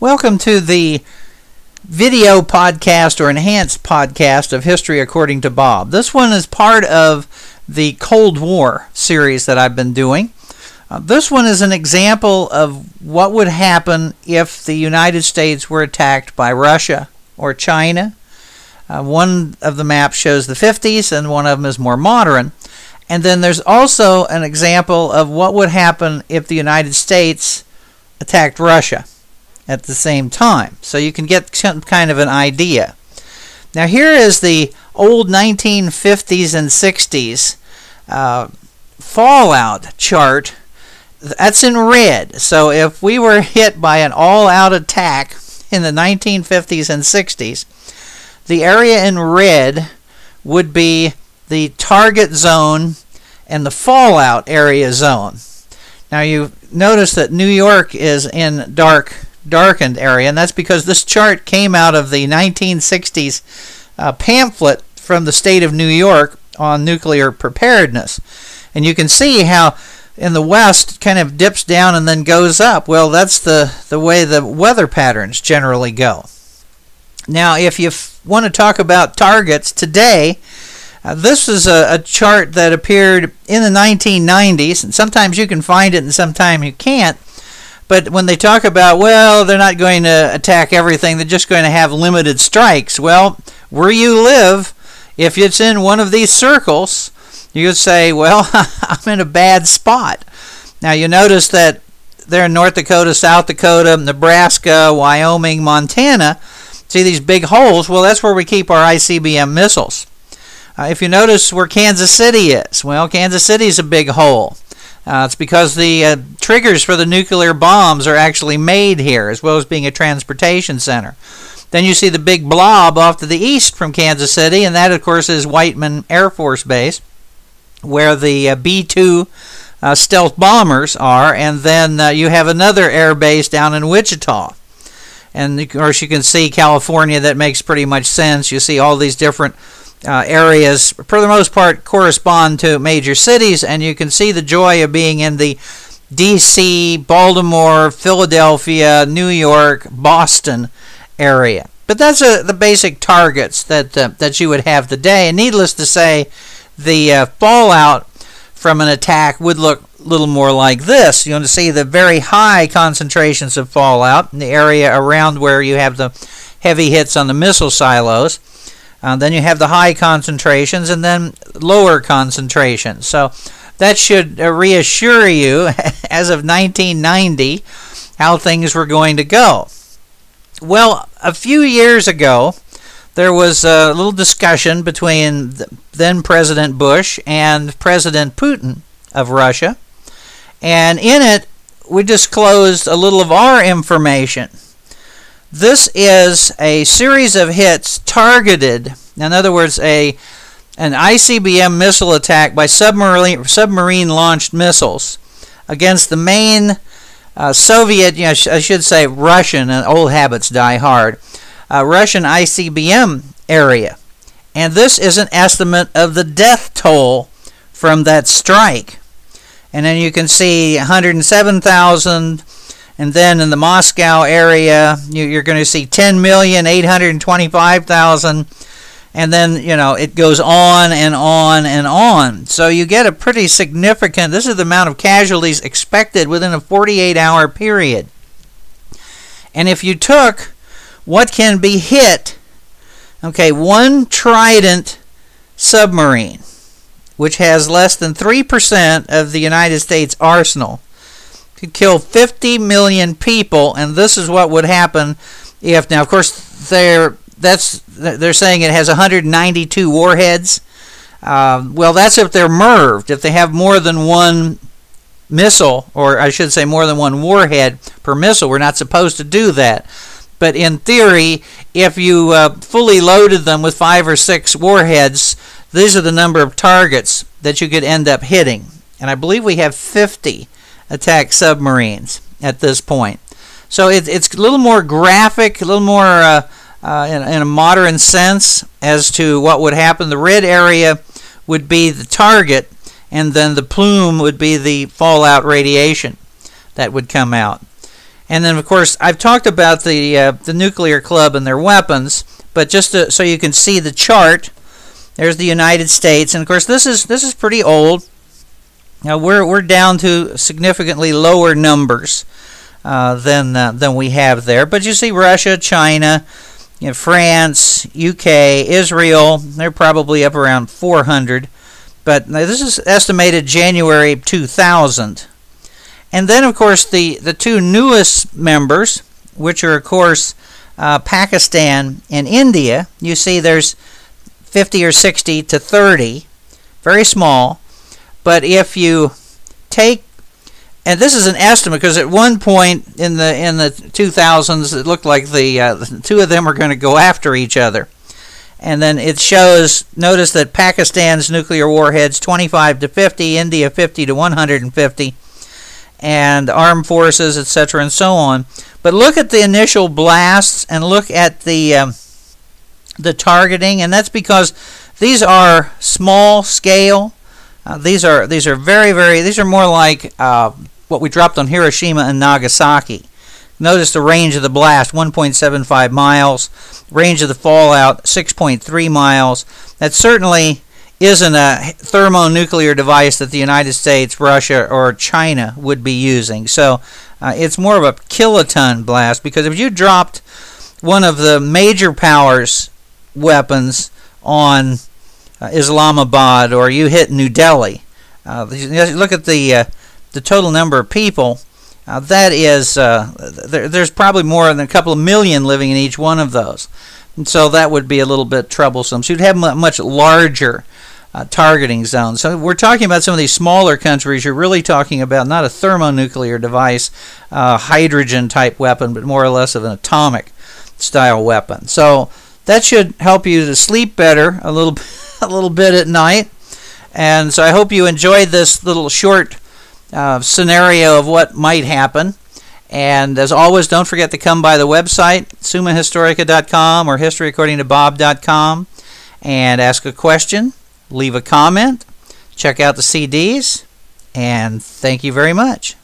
Welcome to the video podcast or enhanced podcast of History According to Bob. This one is part of the Cold War series that I've been doing. This one is an example of what would happen if the United States were attacked by Russia or China. One of the maps shows the 50s and one of them is more modern. And then there's also an example of what would happen if the United States attacked Russia at the same time. So you can get some kind of an idea. Now here is the old 1950s and 60s fallout chart. That's in red. So if we were hit by an all-out attack in the 1950s and 60s, the area in red would be the target zone and the fallout area zone. Now you notice that New York is in darkened area, and that's because this chart came out of the 1960s pamphlet from the state of New York on nuclear preparedness. And you can see how in the west it kind of dips down and then goes up. Well, that's the way the weather patterns generally go. Now, if you want to talk about targets today, this is a chart that appeared in the 1990s, and sometimes you can find it and sometimes you can't. But when they talk about, well, they're not going to attack everything, they're just going to have limited strikes. Well, where you live, if it's in one of these circles, you would say, well, I'm in a bad spot. Now, you notice that they're in North Dakota, South Dakota, Nebraska, Wyoming, Montana. See these big holes? Well, that's where we keep our ICBM missiles. If you notice where Kansas City is, well, Kansas City is a big hole. It's because the triggers for the nuclear bombs are actually made here, as well as being a transportation center. Then you see the big blob off to the east from Kansas City, and that, of course, is Whiteman Air Force Base, where the B-2 stealth bombers are, and then you have another air base down in Wichita. And, of course, you can see California. That makes pretty much sense. You see all these different areas, for the most part, correspond to major cities, and you can see the joy of being in the D.C., Baltimore, Philadelphia, New York, Boston area. But that's the basic targets that you would have today. And needless to say, the fallout from an attack would look a little more like this. You're going to see the very high concentrations of fallout in the area around where you have the heavy hits on the missile silos. Then you have the high concentrations and then lower concentrations. So that should reassure you, as of 1990, how things were going to go. Well, a few years ago, there was a little discussion between then President Bush and President Putin of Russia. And in it, we disclosed a little of our information. This is a series of hits targeted, in other words, an ICBM missile attack by submarine-launched missiles against the main Soviet, I should say Russian, and old habits die hard, Russian ICBM area. And this is an estimate of the death toll from that strike. And then you can see 107,000. And then in the Moscow area, you're going to see 10,825,000. And then, it goes on and on and on. So you get a pretty significant, this is the amount of casualties expected within a 48-hour period. And if you took what can be hit, one Trident submarine, which has less than 3% of the United States arsenal, could kill 50 million people, and this is what would happen if, now of course they're saying it has 192 warheads. Well, that's if they're MIRVed, if they have more than one missile, or I should say more than one warhead per missile. We're not supposed to do that. But in theory, if you fully loaded them with 5 or 6 warheads, these are the number of targets that you could end up hitting. And I believe we have 50 attack submarines at this point. So it's a little more graphic, a little more in a modern sense as to what would happen. The red area would be the target, and then the plume would be the fallout radiation that would come out. And then, of course, I've talked about the nuclear club and their weapons, but just so you can see the chart, there's the United States, and of course this is pretty old. Now we're down to significantly lower numbers than we have there. But you see Russia, China, France, UK, Israel. They're probably up around 400. But this is estimated January 2000. And then, of course, the two newest members, which are, of course, Pakistan and India. You see there's 50 or 60 to 30, very small. But if you take, and this is an estimate, because at one point in the 2000s it looked like the two of them are going to go after each other. And then it shows, notice that Pakistan's nuclear warheads 25 to 50, India 50 to 150, and armed forces, etc., and so on. But look at the initial blasts and look at the targeting, and that's because these are small scale. These are more like what we dropped on Hiroshima and Nagasaki. Notice the range of the blast, 1.75 miles. Range of the fallout, 6.3 miles. That certainly isn't a thermonuclear device that the United States, Russia, or China would be using. So it's more of a kiloton blast, because if you dropped one of the major powers' weapons on Islamabad, or you hit New Delhi, look at the total number of people. That is, there's probably more than a couple of million living in each one of those. And so that would be a little bit troublesome. So you'd have much larger targeting zones. So we're talking about some of these smaller countries. You're really talking about not a thermonuclear device, hydrogen type weapon, but more or less of an atomic style weapon. So that should help you to sleep better a little bit at night. And so I hope you enjoyed this little short scenario of what might happen. And as always, don't forget to come by the website, summahistorica.com or historyaccordingtobob.com, and ask a question, leave a comment, check out the CDs, and thank you very much.